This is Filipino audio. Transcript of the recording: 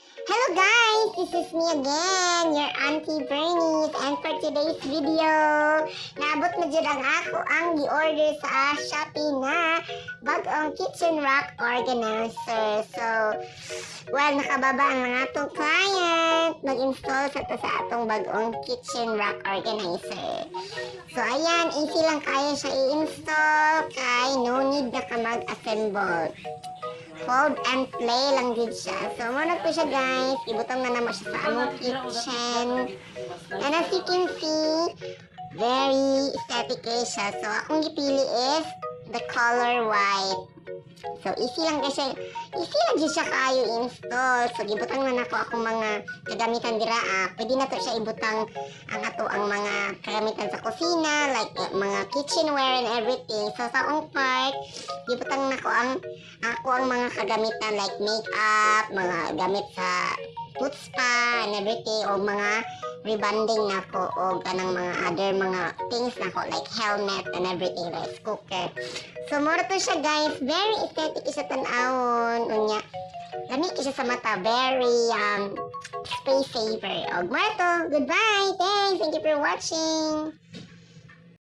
Hello guys! This is me again, your Auntie Bernice, and for today's video, naabot na dyan ang ako ang gi-order sa Shopee na bagong kitchen rack organizer. So, well, nakababa ang atong client mag-install sa atong bagong kitchen rack organizer. So, ayan, easy lang kaya siya i-install kay no need na ka mag-assemble. Fold and play lang din siya. So, muna po siya guys. Ibutang na naman siya sa among kitchen. And as you can see, very aesthetic siya. So, akong gipili is the color white. So, easy lang kasi, easy lang din siya kayo install. So, gibutang na nako akong mga kagamitan dira. Pwede na to siya ibutang ang ato ang mga kagamitan sa kusina, like mga kitchenware and everything. So, sa akong part, gibutang nako ang mga kagamitan like makeup, mga gamit sa foot spa and everything, o mga rebonding nako o ganang mga other mga things nako like helmet and everything, rice cooker. So, mura to siya guys. Very aesthetic siya tanawon. Unya, lamig siya sa mata. Very space saver. O, mura to. Goodbye. Thanks. Thank you for watching.